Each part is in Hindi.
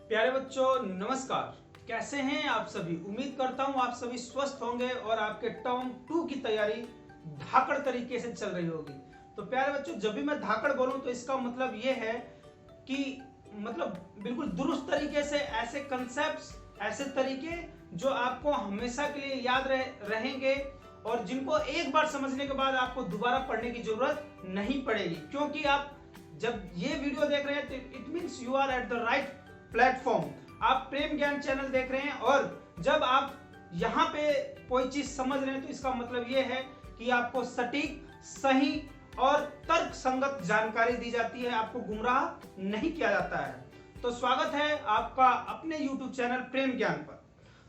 प्यारे बच्चों नमस्कार। कैसे हैं आप सभी। उम्मीद करता हूं आप सभी स्वस्थ होंगे और आपके टर्म 2 की तैयारी धाकड़ तरीके से चल रही होगी। तो प्यारे बच्चों जब भी मैं धाकड़ बोलूं तो इसका मतलब ये है कि बिल्कुल दुरुस्त तरीके से ऐसे कंसेप्ट्स, ऐसे तरीके जो आपको हमेशा के लिए याद रहेंगे और जिनको एक बार समझने के बाद आपको दोबारा पढ़ने की जरूरत नहीं पड़ेगी, क्योंकि आप जब ये वीडियो देख रहे हैं तो it means you are at the right platform. आप प्रेम ज्ञान चैनल देख रहे हैं और जब आप यहाँ पे कोई चीज समझ रहे हैं तो इसका मतलब ये है कि आपको सटीक, सही और तर्क संगत जानकारी दी जाती है, आपको गुमराह नहीं किया जाता है। तो स्वागत है आपका अपने YouTube चैनल प्रेम ज्ञान पर।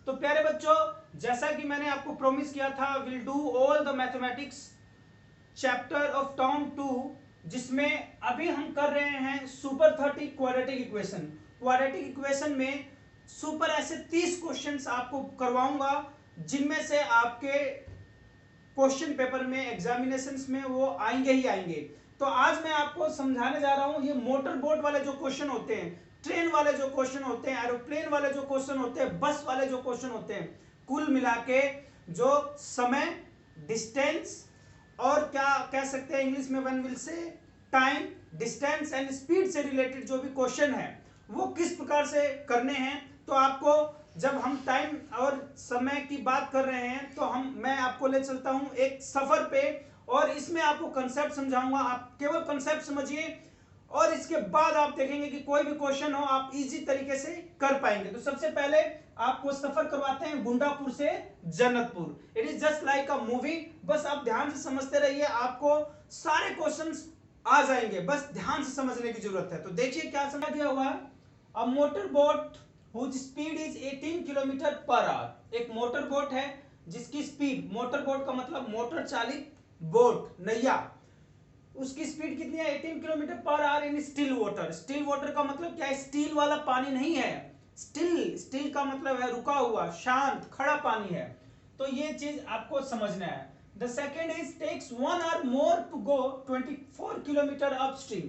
तो प्यारे बच्चों, जैसा कि मैंने आपको प्रॉमिस किया था, will do all the mathematics chapter of term 2, जिसमें अभी हम कर रहे हैं super 30 quadratic equation. Quadratic equation में सुपर ऐसे 30 क्वेश्चंस आपको करवाऊंगा जिनमें से आपके क्वेश्चन पेपर में, एग्जामिनेशंस में वो आएंगे ही आएंगे। तो आज मैं आपको समझाने जा रहा हूं ये मोटर बोट वाले जो क्वेश्चन होते हैं, ट्रेन वाले जो क्वेश्चन होते हैं, एरोप्लेन वाले जो क्वेश्चन होते हैं, बस वाले जो क्वेश्चन होते हैं, कुल मिला के जो समय, डिस्टेंस और क्या कह सकते हैं इंग्लिश में one will say time, distance and speed से रिलेटेड जो भी क्वेश्चन है वो किस प्रकार से करने हैं। तो आपको जब हम टाइम और समय की बात कर रहे हैं तो मैं आपको ले चलता हूं एक सफर पे और इसमें आपको कंसेप्ट समझाऊंगा। आप केवल कंसेप्ट समझिए और इसके बाद आप देखेंगे कि कोई भी क्वेश्चन हो आप इजी तरीके से कर पाएंगे। तो सबसे पहले आपको सफर करवाते हैं गुंडापुर से Jannatpur. It is just like a movie. बस आप ध्यान से समझते रहिए, आपको सारे क्वेश्चंस आ जाएंगे, बस ध्यान से समझने की जरूरत है। तो देखिए क्या समझ दिया हुआ है। अ motor boat whose speed is 18 kilometre per our. एक मोटर बोट है जिसकी स्पीड, मोटर बोट का मतलब मोटर चालित बोट, नैया, उसकी स्पीड कितनी है 18 kilometre per our in still water. Still water का मतलब क्या है, स्टील वाला पानी नहीं है। स्टिल का मतलब है रुका हुआ, शांत, खड़ा पानी है। तो ये चीज आपको समझना है। The second is takes 1 hour more to go 24 kilometre upstream.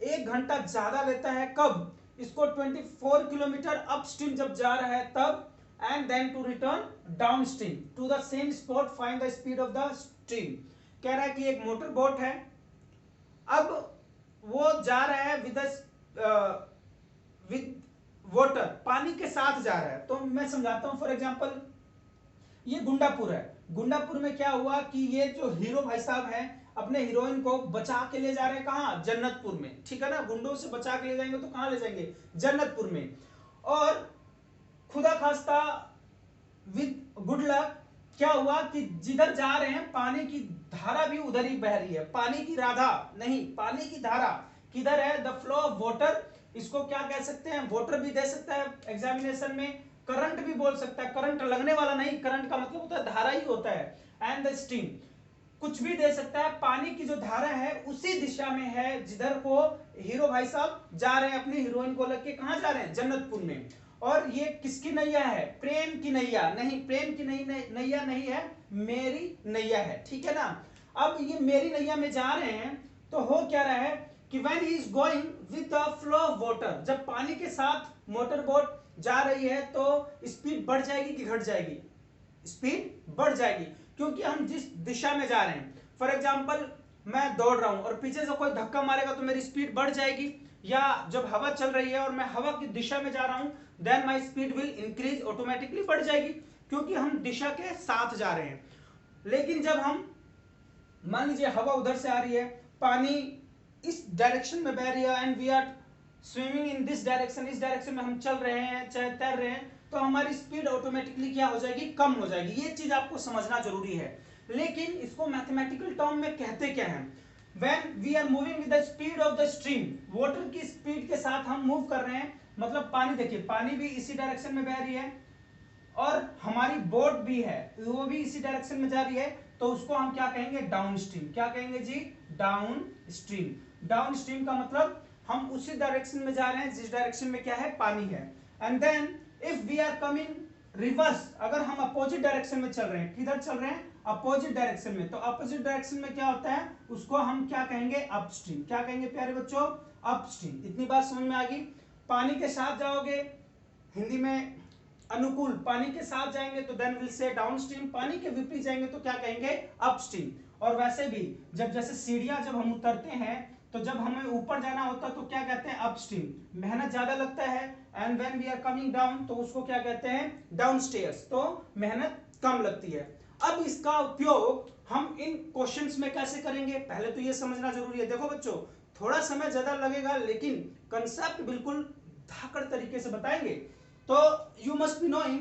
1 घंटा ज्यादा लेता है कब, इसको 24 किलोमीटर अपस्ट्रीम जब जा रहा है तब, and then to return downstream to the same spot, find the speed of the stream. कह रहा है कि एक मोटर बोट है, अब वो जा रहा है विद वाटर, पानी के साथ जा रहा है। तो मैं समझाता हूं। फॉर एग्जांपल ये गुंडापुर है। गुंडापुर में क्या हुआ कि ये जो हीरो भाई साहब हैं अपने हीरोइन को बचा के ले जा रहे हैं, कहां, जन्नतपुर में। ठीक है ना, गुंडों से बचा के ले जाएंगे तो कहां ले जाएंगे, जन्नतपुर में। और खुदा खास्ता विद गुड लक क्या हुआ कि जिधर जा रहे हैं पानी की धारा भी उधर ही बह रही है। पानी की राधा नहीं, पानी की धारा किधर है, द फ्लो ऑफ वाटर। इसको क्या कह सकते हैं, वाटर भी दे सकता है एग्जामिनेशन में, करंट भी बोल सकता है। करंट लगने वाला नहीं, करंट का मतलब होता है धारा ही होता है। एंड द स्ट्रीम कुछ भी दे सकता है। पानी की जो धारा है उसी दिशा में है जिधर को हीरो भाई साहब जा रहे हैं अपनी हीरोइन को लेके। कहां जा रहे हैं, जन्नतपुर में। और ये किसकी नैया है, प्रेम की नैया नहीं, प्रेम की नैया नहीं है, मेरी नैया है। ठीक है ना। अब ये मेरी नैया में जा रहे हैं तो हो क्या रहा है कि when he is going with the flow of water, जब पानी के साथ मोटर बोट जा रही है तो स्पीड बढ़ जाएगी कि घट जाएगी, स्पीड बढ़ जाएगी, क्योंकि हम जिस दिशा में जा रहे हैं। फॉर एग्जाम्पल मैं दौड़ रहा हूं और पीछे से कोई धक्का मारेगा तो मेरी स्पीड बढ़ जाएगी, या जब हवा चल रही है और मैं हवा की दिशा में जा रहा हूं then my speed will increase, automatically बढ़ जाएगी, क्योंकि हम दिशा के साथ जा रहे हैं। लेकिन जब हम मान लीजिए हवा उधर से आ रही है, पानी इस डायरेक्शन में बह रही है and we are swimming in this direction, इस डायरेक्शन में हम चल रहे हैं चाहे तैर रहे हैं, तो हमारी स्पीड ऑटोमेटिकली क्या हो जाएगी, कम हो जाएगी। ये चीज आपको समझना जरूरी है। लेकिन इसको मैथमेटिकल टर्म में कहते क्या है, when we are moving with the speed of the stream, water की स्पीड के साथ हम मूव कर रहे हैं, मतलब पानी, देखिए पानी भी इसी डायरेक्शन में बह रही है और हमारी बोट भी है वो भी इसी डायरेक्शन में जा रही है, तो उसको हम क्या कहेंगे, डाउन स्ट्रीम। क्या कहेंगे जी, डाउन स्ट्रीम। डाउन स्ट्रीम का मतलब हम उसी डायरेक्शन में जा रहे हैं जिस डायरेक्शन में क्या है, पानी है। And then if we are coming reverse, अगर हम अपोजिट डायरेक्शन में चल रहे हैं, किधर चल रहे हैं, अपोजिट डायरेक्शन में, तो अपोजिट डायरेक्शन में क्या होता है, उसको हम क्या कहेंगे, अपस्ट्रीम। क्या कहेंगे प्यारे बच्चों, अपस्ट्रीम। इतनी बात समझ में आ गई। पानी के साथ जाओगे, हिंदी में अनुकूल, पानी के साथ जाएंगे तो देन विल से डाउनस्ट्रीम, पानी के विपरीत जाएंगे तो क्या कहेंगे, अपस्ट्रीम। और वैसे भी जब जैसे सीढ़ियां जब हम उतरते हैं तो जब हमें ऊपर जाना होता है तो क्या कहते हैं, अपस्ट्रीम, मेहनत ज्यादा लगता है। And when we are coming down तो उसको क्या कहते हैं, डाउनस्टेयर्स, तो मेहनत कम लगती है। अब इसका उपयोग हम इन क्वेश्चंस में कैसे करेंगे, पहले तो ये समझना जरूरी है। देखो बच्चों, थोड़ा समय ज्यादा लगेगा लेकिन कंसेप्ट बिल्कुल धाकड़ तरीके से बताएंगे। तो यू मस्ट बी नोइंग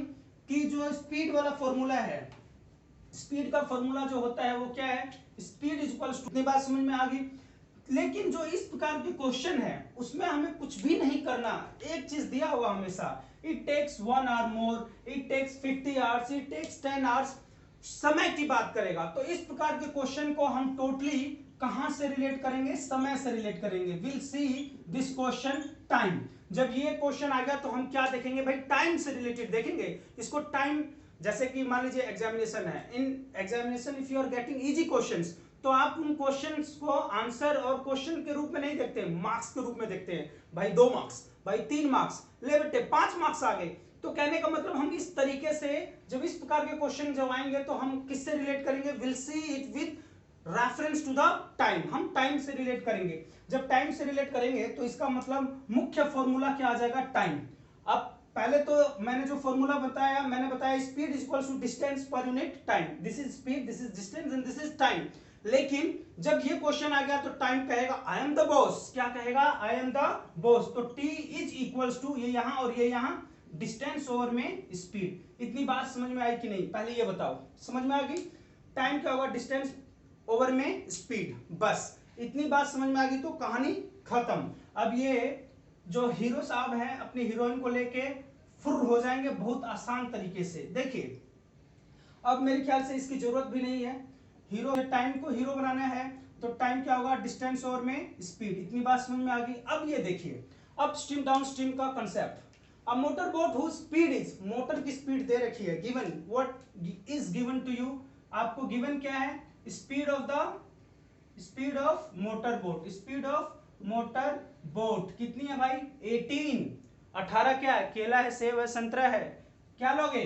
कि जो स्पीड वाला फॉर्मूला है, स्पीड का फॉर्मूला जो होता है वो क्या है, स्पीड इज इक्वल्स टू, इतनी बात समझ में आ गई। लेकिन जो इस प्रकार के क्वेश्चन है उसमें हमें कुछ भी नहीं करना, एक चीज दिया हुआ हमेशा, it takes 1 hour more, it takes 50 hours, it takes 10 hours, समय की बात करेगा। तो इस प्रकार के क्वेश्चन को हम टोटली कहां से रिलेट करेंगे, समय से रिलेट करेंगे। Will see this question time. जब ये क्वेश्चन आ गया तो हम क्या देखेंगे भाई, टाइम से रिलेटेड देखेंगे इसको। टाइम जैसे कि मान लीजिए एग्जामिनेशन है, in examination if you are getting easy questions तो आप उन क्वेश्चंस को आंसर और क्वेश्चन के रूप में नहीं देखते, मार्क्स के रूप में देखते हैं। भाई 2 मार्क्स, भाई 3 मार्क्स, ले बेटे 5 मार्क्स आ गए। तो कहने का मतलब हम इस तरीके से जब इस प्रकार के क्वेश्चन जब आएंगे तो हम किससे रिलेट करेंगे, will see it with reference to the time, हम टाइम से रिलेट करेंगे। जब टाइम से रिलेट करेंगे तो इसका मतलब मुख्य फॉर्मूला क्या आ जाएगा, टाइम। अब पहले तो मैंने जो फॉर्मूला बताया, मैंने बताया speed is equal to distance per unit time, this is speed, this is distance and this is time. लेकिन जब ये क्वेश्चन आ गया तो टाइम कहेगा आई एम द बॉस, क्या कहेगा, आई एम द बॉस। तो टी इज इक्वल्स टू, ये यहां और ये यहां, डिस्टेंस ओवर में स्पीड। इतनी बात समझ में आई कि नहीं, पहले ये बताओ, समझ में आ गई। टाइम क्या होगा, डिस्टेंस ओवर में स्पीड, बस इतनी बात समझ में आ गई तो कहानी खत्म। अब ये जो हीरो साहब हैं अपनी हीरोइन को लेके फुर्र हो जाएंगे बहुत आसान तरीके से। देखिए अब मेरे ख्याल से इसकी जरूरत भी नहीं है, हीरो टाइम को हीरो बनाना है तो टाइम क्या होगा, डिस्टेंस और में स्पीड, इतनी बात समझ में आ गई। अब ये देखिए अपस्ट्रीम डाउनस्ट्रीम का concept. A motor boat whose speed is, motor की स्पीड दे रखी है, given, what is given to you, आपको गिवन क्या है, speed of motor boat, speed of motor boat कितनी है भाई, 18, 18 क्या है, केला है, सेब है, संतरा है, क्या लोगे,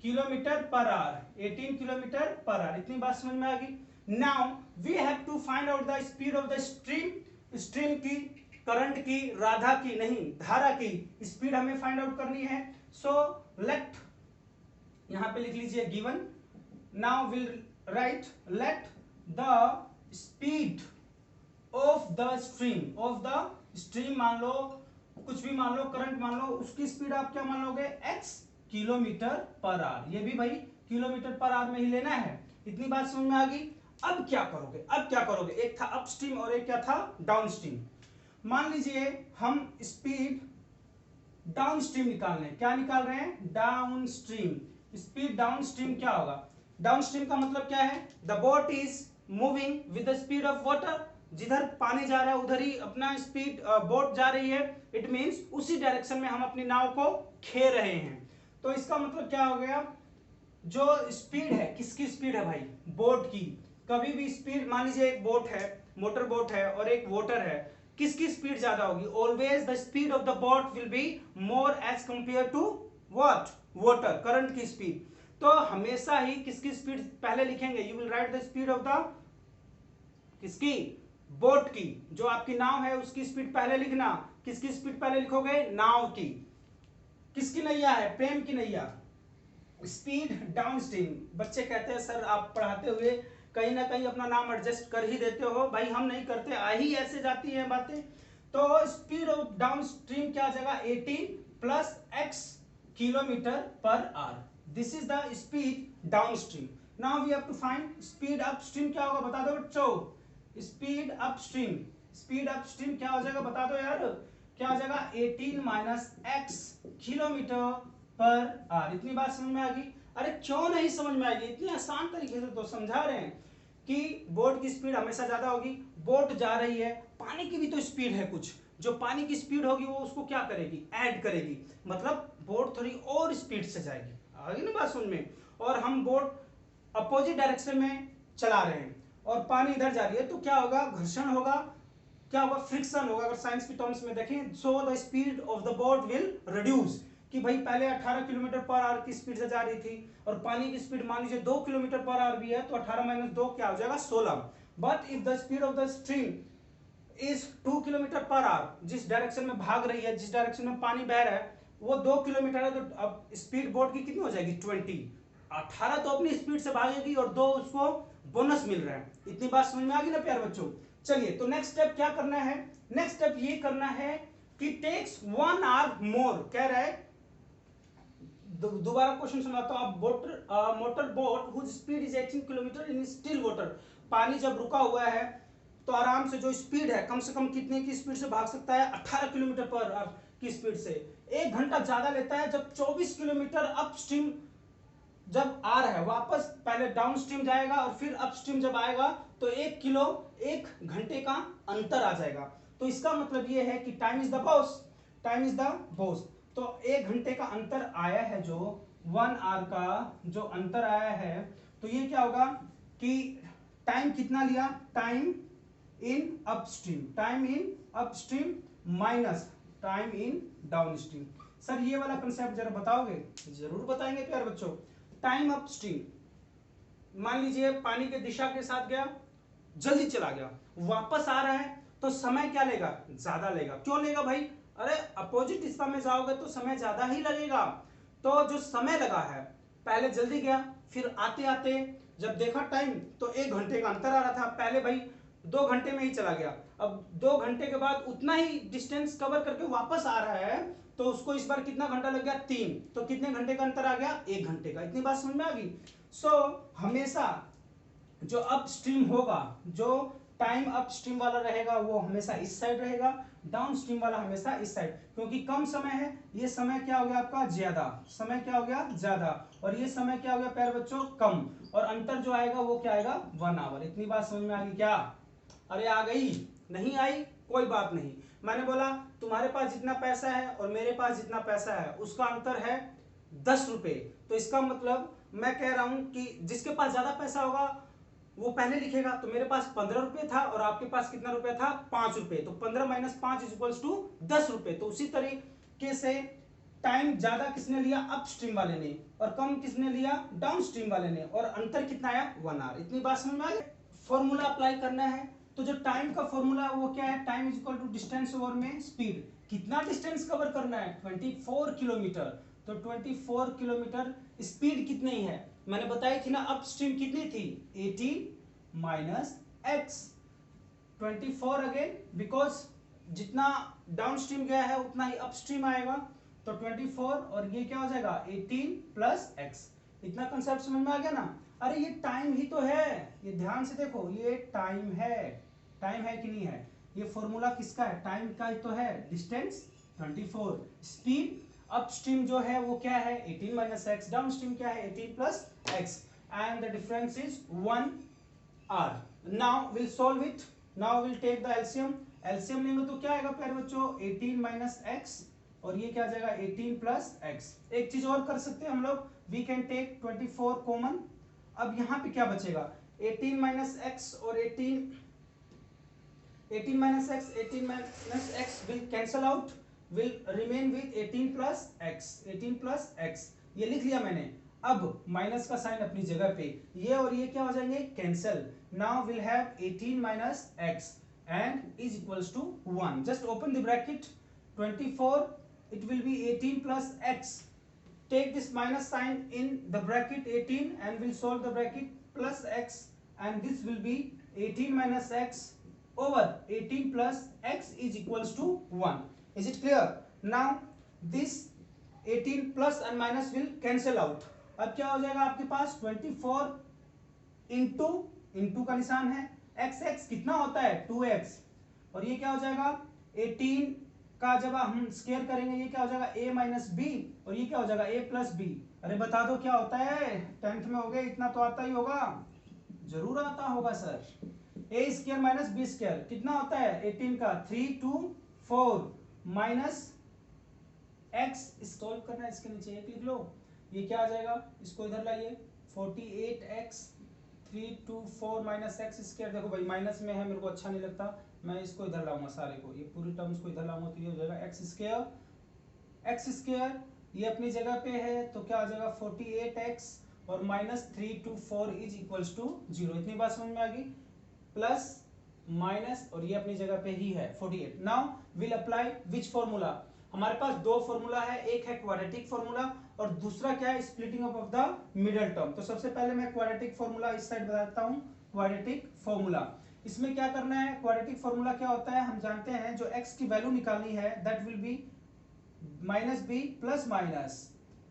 kilometre per our, 18 kilometre per our, इतनी बात समझ में आ गई। Now we have to find out the speed of the stream, stream की, करंट की, राधा की नहीं, धारा की स्पीड हमें फाइंड आउट करनी है। सो लेट, यहां पे लिख लीजिए given, now will right let the speed of the stream, of the stream मान लो, कुछ भी मान लो, करंट मान लो, उसकी स्पीड आप क्या मान लोगे, x किलोमीटर पर आवर, ये भी भाई किलोमीटर पर आवर में ही लेना है। इतनी बात समझ में आ गई। अब क्या करोगे, अब क्या करोगे, एक था अपस्ट्रीम और एक क्या था, डाउनस्ट्रीम। मान लीजिए हम स्पीड डाउनस्ट्रीम निकाल रहे हैं, क्या निकाल रहे हैं, डाउनस्ट्रीम, स्पीड डाउनस्ट्रीम क्या होगा, डाउनस्ट्रीम का मतलब क्या है, the boat is moving with the speed of water, जिधर पानी जा रहा है उधर ही अपना स्पीड बोट जा रही है, इट मींस उसी डायरेक्शन में हम अपनी नाव को खे रहे हैं। तो इसका मतलब क्या हो गया, जो स्पीड है, किसकी स्पीड है भाई, बोट की। कभी भी स्पीड, मान लीजिए एक बोट है, मोटर बोट है और एक वाटर है, किसकी स्पीड ज्यादा होगी, always the speed of the boat will be more as compare to what, water, current की स्पीड। तो हमेशा ही किसकी स्पीड पहले लिखेंगे, you will write the speed of the, किसकी, बोट की, जो आपकी नाव है उसकी स्पीड पहले लिखना, किसकी स्पीड पहले लिखोगे, नाव की। किसकी नैया है, प्रेम की नैया, स्पीड डाउनस्ट्रीम। बच्चे कहते हैं सर आप पढ़ाते हुए कहीं ना कहीं अपना नाम एडजस्ट कर ही देते हो, भाई हम नहीं करते, आ ही ऐसे जाती हैं बातें। तो स्पीड ऑफ डाउनस्ट्रीम क्या जगह, 18 plus x kilometre per hour, this is the speed downstream. Now we have to find speed upstream, क्या होगा बता दो बच्चों, स्पीड अपस्ट्रीम, स्पीड अपस्ट्रीम क्या हो जाएगा बता दो यार, क्या हो जाएगा, 18 minus x kilometre per our. इतनी बात समझ में आ गई। अरे क्यों नहीं समझ में आएगी, इतनी आसान तरीके से तो समझा रहे हैं कि बोट की स्पीड हमेशा ज्यादा होगी, बोट जा रही है, पानी की भी तो स्पीड है कुछ, जो पानी की स्पीड होगी वो उसको क्या करेगी, ऐड करेगी, मतलब बोट थोड़ी और स्पीड से जाएगी, आ गई ना बात समझ में। और हम बोट अपोजिट डायरेक्शन में चला रहे हैं और पानी इधर जा रही है तो क्या होगा, घर्षण होगा, क्या होगा, फ्रिक्शन होगा। अगर साइंस की टर्म्स में देखें, so the speed of the boat will reduce, कि भाई पहले 18 किलोमीटर पर आवर की स्पीड से जा रही थी और पानी की स्पीड मान लीजिए 2 किलोमीटर पर आवर भी है, तो 18 माइनस 2 क्या हो जाएगा, 16। But if the speed of the stream is 2 kilometre per our, जिस डायरेक्शन में भाग रही है, जिस डायरेक्शन में पानी बह रहा है वो 2 किलोमीटर है, तो अब स्पीड बोट की कितनी हो जाएगी, 20। 18 तो अपनी स्पीड से भागेगी और 2 उसको बोनस मिल रहा है। इतनी बात समझ में आ गई ना प्यारे बच्चों। चलिए, तो नेक्स्ट स्टेप क्या करना है, नेक्स्ट स्टेप ये करना है कि टेक्स 1 आवर मोर, कह रहा है, दोबारा क्वेश्चन सुनाता हूं आप। Motor boat whose speed is 18 kilometre in still water, पानी जब रुका हुआ है तो आराम से जो स्पीड है, कम से कम कितने की स्पीड से भाग सकता है, 18 किलोमीटर पर आवर की स्पीड से। 1 घंटा ज्यादा लेता है जब 24 किलोमीटर अपस्ट्रीम जब आ रहा है, वापस पहले डाउन स्ट्रीम जाएगा और फिर अपस्ट्रीम जब आएगा तो 1 घंटे का अंतर आ जाएगा। तो इसका मतलब ये है कि time is the boss, time is the boss. तो 1 घंटे का अंतर आया है, जो 1 आवर का जो अंतर आया है, तो ये क्या होगा कि टाइम कितना लिया, time in upstream, time in upstream minus time in downstream. Sir ये वाला कंसेप्ट जरा बताओगे, जरूर बताएंगे प्यारे बच्चों। टाइम अपस्ट्रीम, मान लीजिए पानी के दिशा के साथ गया, जल्दी चला गया, वापस आ रहा है तो समय क्या लेगा, ज्यादा लेगा। क्यों लेगा भाई, अरे अपोजिट दिशा में जाओगे तो समय ज्यादा ही लगेगा। तो जो समय लगा है, पहले जल्दी गया, फिर आते आते जब देखा टाइम तो 1 घंटे का अंतर आ रहा था, पहले भाई 2 घंटे में ही चला गया, अब 2 घंटे के बाद उतना ही डिस्टेंस कवर करके वापस आ रहा है, तो उसको इस बार कितना घंटा लग गया, 3, तो कितने घंटे का अंतर आ गया, 1 घंटे का। इतनी बात समझ में आ गई। सो हमेशा जो अपस्ट्रीम होगा, जो टाइम अपस्ट्रीम वाला रहेगा वो हमेशा इस साइड रहेगा, डाउन स्ट्रीम वाला हमेशा इस साइड, क्योंकि कम समय है, ये समय क्या हो गया आपका, ज्यादा, समय क्या हो गया, ज्यादा, और ये समय क्या हो गया प्यारे बच्चों, कम, और अंतर जो आएगा वो क्या आएगा, 1 आवर। इतनी बात समझ में आ गई क्या, अरे आ गई, नहीं आई कोई बात नहीं। मैंने बोला तुम्हारे पास जितना पैसा है और मेरे पास जितना पैसा है उसका अंतर है 10 रुपए, तो इसका मतलब मैं कह रहा हूं कि जिसके पास ज्यादा पैसा होगा वो पहले लिखेगा। तो मेरे पास 15 रुपए था और आपके पास कितना रुपया था, 5 रुपए, तो 15 माइनस 5 इज इक्वल्स टू 10 रुपए। तो उसी तरीके से टाइम ज्यादा किसने लिया, अपस्ट्रीम वाले ने, और कम किसने लिया, डाउनस्ट्रीम वाले ने, और अंतर कितना आया, 1 आवर। इतनी बात समझ में आ गई। फॉर्मूला अप्लाई करना है, तो जो टाइम का फॉर्मूला है वो क्या है, time is equal to distance over में स्पीड। कितना डिस्टेंस कवर करना है, 24 किलोमीटर, तो 24 किलोमीटर, स्पीड कितनी है मैंने बताई थी ना, अपस्ट्रीम कितनी थी, 18 माइनस एक्स, 24 अगेन, बिकॉज जितना डाउनस्ट्रीम गया है उतना ही अपस्ट्रीम आएगा, तो 24 और ये क्या हो जाएगा, 18 प्लस एक्स। इतना कंसेप्ट समझ में आ गया ना। अरे ये टाइम ही तो है, ये ध्यान से देखो, ये टाइम है, टाइम है कि नहीं है, ये फॉर्मूला किसका है, टाइम का ही तो है, डिस्टेंस 24, स्पीड अपस्ट्रीम जो है वो क्या है, 18 माइनस एक्स, डाउनस्ट्रीम क्या है, 18 plus x, and the difference is 1 hour. Now will solve it, now will take the LCM, LCM लेंगे तो क्या आएगा प्यारे बच्चों, 18 माइनस एक्स, और ये क्या आ जाएगा, 18 प्लस एक्स। एक चीज और कर सकते हैं हम लोग, वी कैन टेक 24 कॉमन। अब यहाँ पे क्या बचेगा, 18 माइनस एक्स और 18 minus x, 18 minus x will cancel out, will remain with 18 plus x, 18 plus x, ये लिख लिया मैंने। अब माइनस का साइन अपनी जगह पे, ये और ये क्या हो जाएंगे, cancel. Now will have 18 minus x and is equals to 1, just open the bracket, 24 it will be 18 plus x, take this minus sign in the bracket 18 and we'll solve the bracket plus x, and this will be 18 minus x over 18 plus x is equals to 1. Is it clear? Now this 18 plus and minus will cancel out. अब क्या हो जाएगा आपके पास, 24 इंटू का निशान है, x x कितना होता है, 2x, और ये क्या हो जाएगा, 18 का जब हम स्क्वायर करेंगे ये क्या हो जाएगा, a माइनस बी, और ये क्या हो जाएगा, a प्लस बी। अरे बता दो क्या होता है, 10th में हो गए, इतना तो आता ही होगा, जरूर आता होगा sir. a square minus B square कितना होता है, 18 का 3 2 4 माइनस x, सॉल्व करना है, इसके नीचे 1 लिख लो, ये क्या आ जाएगा, इसको इधर लाइए, 48x 3 2 4 माइनस एक्स स्क्वायर, देखो भाई माइनस में है मेरे को अच्छा नहीं लगता, मैं इसको इधर लाऊंगा सारे को, ये पूरी टर्म्स को इधर लाऊंगा तो ये हो जाएगा एक्स स्क्वायर ये अपनी जगह पे है तो क्या आ जाएगा 48x और -3 to 4 इज इक्वल्स टू 0। इतनी बात समझ में आ गई। प्लस माइनस और ये अपनी जगह पे ही है 48। Now will apply which formula. हमारे पास दो फॉर्मूला है, एक है क्वाड्रेटिक फॉर्मूला और दूसरा क्या है splitting up of the middle term. तो सबसे पहले मैं क्वाड्रेटिक फॉर्मूला इस साइड बताता हूँ। क्वाड्रेटिक फॉर्मूला इसमें क्या करना है, क्वाड्रेटिक फॉर्मूला क्या होता है हम जानते हैं, जो x की वैल्यू निकालनी है that will be -b plus minus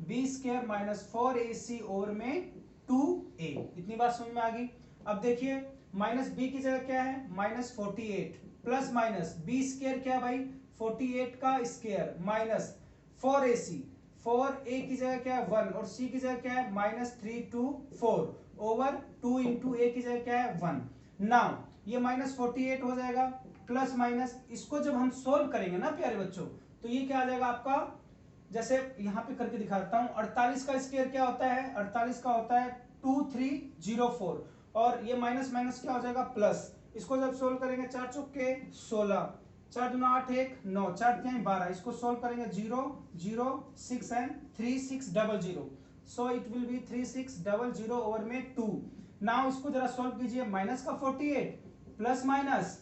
B square minus 4ac over में 2a। इतनी बात समझ में आ गई। अब देखिए माइनस b की जगह क्या है -48 प्लस माइनस बी स्क्वायर क्या भाई 48 का स्क्वायर माइनस 4ac 4a की जगह क्या है 1 और c की जगह क्या है -3 to 4 ओवर 2 इंटू a की जगह क्या है 1। नाउ ये -48 हो जाएगा प्लस माइनस, इसको जब हम सोल्व करेंगे ना प्यारे बच्चों तो ये क्या आ जाएगा आपका, जैसे यहाँ पे करके दिखाता हूँ। 48 का स्क्वायर क्या होता है, 48 का होता है 2304 और ये माइनस माइनस क्या हो जाएगा प्लस। इसको जब सोल्व करेंगे 4 चौके 16, 4 दूना 8 1 9 4 3 12, इसको सोल्व करेंगे 0 0 6 and 3600, so it will be 3600 over में 2। नाउ इसको जरा सोल्व कीजिए, माइनस का 48 प्लस माइनस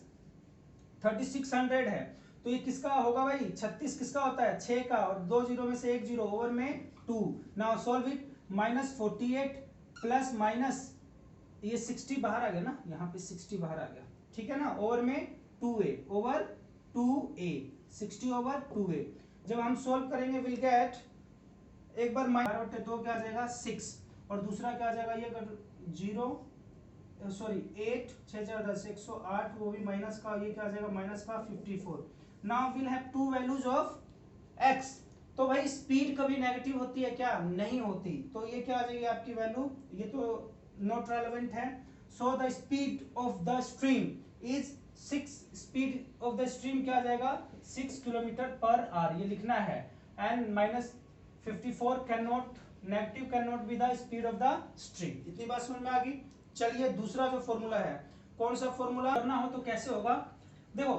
3600 है तो ये किसका होगा भाई 36 किसका होता है 6 का और 2 जीरो में से 1 जीरो ओवर में 2। Now solve it, -48 plus minus ये 60 बाहर आ गया ना, यहाँ पे 60 बाहर आ गया ठीक है ना, ओवर में 2a over 2a 60 over 2a। जब हम सोल्व करेंगे विल गेट, एक बार -2 क्या आ जाएगा 6 और दूसरा क्या आ जाएगा ये 0 सॉरी 8 6 4 10 108 वो भी माइनस का, ये क्या आ जाएगा माइनस का 54। Now will have to values of x। तो भाई स्पीड कभी नेगेटिव होती है क्या, नहीं होती, तो ये क्या आ जाएगी आपकी वैल्यू, ये तो नॉट रेलेवेंट है। So the speed of the stream is 6, speed of the stream क्या आ जाएगा 6 किलोमीटर पर आवर, ये लिखना है। And -54 can not negative can not be the speed of the stream. इतनी बात समझ में आ गई। चलिए दूसरा जो फॉर्मूला है, कौन सा फॉर्मूला करना हो तो कैसे होगा, देखो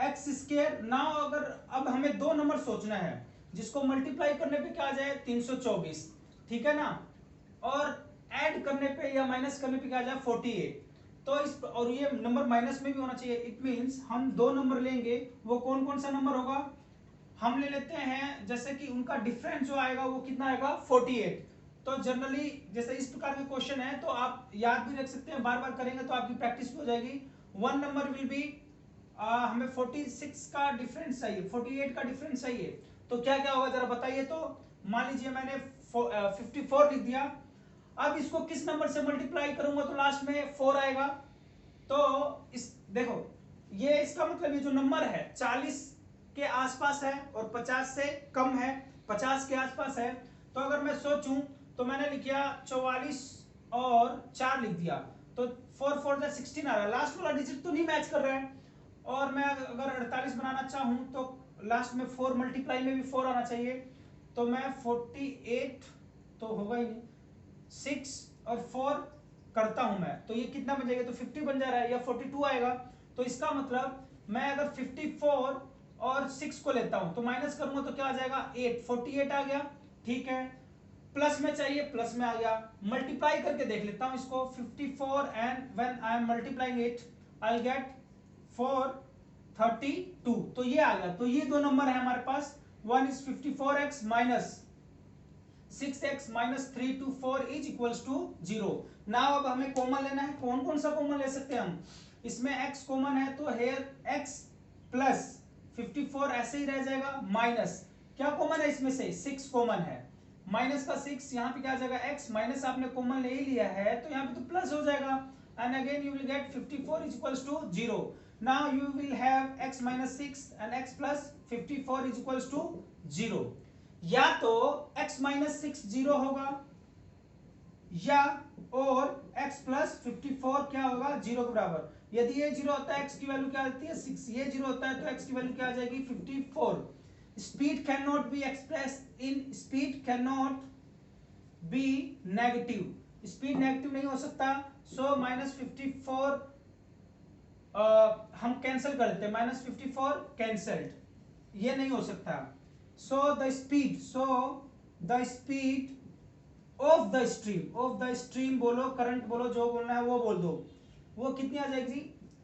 एक्स स्क्वायर। नाउ अगर अब हमें दो नंबर सोचना है जिसको मल्टीप्लाई करने पे क्या आ जाए 324, ठीक है ना, और ऐड करने पे या माइनस करने पे क्या आ जाए 48। तो इस और ये नंबर माइनस में भी होना चाहिए, इट मींस हम दो नंबर लेंगे, वो कौन कौन सा नंबर होगा, हम ले लेते हैं जैसे कि उनका डिफरेंस जो आएगा वो कितना आएगा 48। तो जनरली जैसे इस प्रकार के क्वेश्चन है तो आप याद भी रख सकते हैं, बार बार करेंगे तो आपकी प्रैक्टिस हो जाएगी। वन नंबर विल बी हमें 46 का डिफरेंस चाहिए, 48 का डिफरेंस चाहिए, तो क्या क्या होगा जरा बताइए। तो मान लीजिए मैंने 54 लिख दिया, अब इसको किस नंबर से मल्टीप्लाई करूंगा तो लास्ट में 4 आएगा। तो इस देखो ये इसका मतलब ये जो नंबर है 40 के आसपास है और 50 से कम है, 50 के आसपास है। तो अगर मैं सोचूं तो मैंने लिखा 44 और 4 लिख दिया तो 4 4 16 आ रहा है, लास्ट वाला डिजिट तो नहीं मैच कर रहा है। और मैं अगर 48 बनाना चाहूं तो लास्ट में 4 मल्टीप्लाई में भी 4 आना चाहिए, तो मैं 48 तो होगा ही नहीं, 6 और 4 करता हूं मैं तो ये कितना बन जाएगा तो 50 बन जा रहा है या 42 आएगा। तो इसका मतलब मैं अगर 54 और 6 को लेता हूं तो माइनस करूंगा तो क्या आ जाएगा 8, 48 आ गया ठीक है। प्लस में चाहिए प्लस में आ गया, मल्टीप्लाई करके देख लेता हूं इसको 54 and when I am multiplying it I will get 432, तो ये आ गया। तो ये दो नंबर है हमारे पास, one is 54x minus 6x minus 324 is equals to 0। Now अब हमें कॉमन लेना है, कौन कौन सा कॉमन ले सकते हैं हम, इसमें x कॉमन है तो हेयर x प्लस 54 ऐसे ही रह जाएगा, माइनस क्या कॉमन है इसमें से 6 कॉमन है, माइनस का 6 यहाँ पे क्या आ जाएगा x, माइनस आपने कॉमन ले ही लिया है तो यहाँ पे तो प्लस हो जाएगा and again you will get 54 is equals to 0। Now you will have x minus 6 and x plus 54 is equals to 0। या तो x माइनस 6 0 होगा या और x प्लस 54 क्या होगा 0 के बराबर। यदि ये 0 होता है x की वैल्यू क्या आती है 6, ये 0 होता है तो x की वैल्यू क्या आ जाएगी 54। Speed can not be express in, speed can not be negative, speed negative नहीं हो सकता। सो -54 हम कैंसिल कर देते हैं, -54 कैंसल्ड, ये नहीं हो सकता। So the speed of the stream बोलो, करंट बोलो, जो बोलना है वो बोल दो, वो कितनी आ जाएगी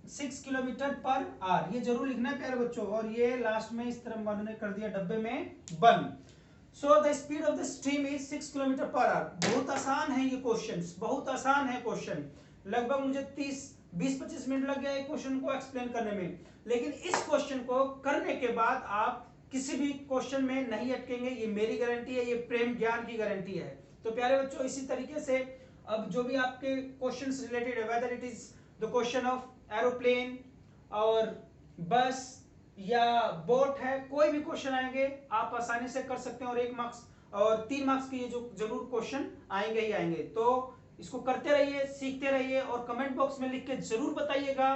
6 किलोमीटर पर आवर। ये जरूर लिखना है प्यारे बच्चों, और ये लास्ट में इस तरह मैंने कर दिया डब्बे में बंद। So the speed of the stream is 6 kilometre per our. बहुत आसान है ये क्वेश्चन, बहुत आसान है क्वेश्चन। लगभग मुझे 20-25 मिनट लग गया एक क्वेश्चन को एक्सप्लेन करने में, लेकिन इस क्वेश्चन को करने के बाद आप किसी भी क्वेश्चन में नहीं अटकेंगे, ये मेरी गारंटी है, ये प्रेम ज्ञान की गारंटी है। तो प्यारे बच्चों, इसी तरीके से अब जो भी आपके क्वेश्चंस रिलेटेड है, whether it is the question of aeroplane और बस या बोट है, कोई भी क्वेश्चन आएंगे आप आसानी से कर सकते हैं, और 1 मार्क्स और 3 मार्क्स के ये जो जरूर क्वेश्चन आएंगे ही आएंगे। तो इसको करते रहिए, सीखते रहिए, और कमेंट बॉक्स में लिख के जरूर बताइएगा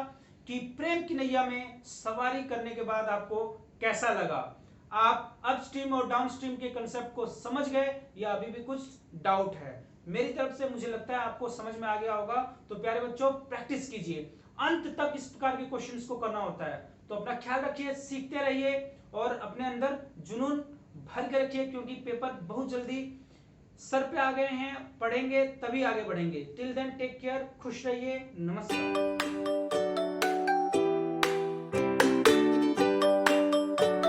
कि प्रेम की नैया में सवारी करने के बाद आपको कैसा लगा। आप अपस्ट्रीम और डाउनस्ट्रीम के कंसेप्ट को समझ गए या अभी भी कुछ डाउट है? मेरी तरफ से मुझे लगता है आपको समझ में आ गया होगा। तो प्यारे बच्चों, प्रैक्टिस कीजिए, अंत तक इस प्रकार के क्वेश्चंस को करना होता है। तो अपना ख्याल रखिए, सीखते रहिए, और अपने अंदर जुनून भर के रखिए, क्योंकि पेपर बहुत जल्दी सर पे आ गए हैं। पढ़ेंगे तभी आगे बढ़ेंगे। टिल देन टेक केयर, खुश रहिए, नमस्कार।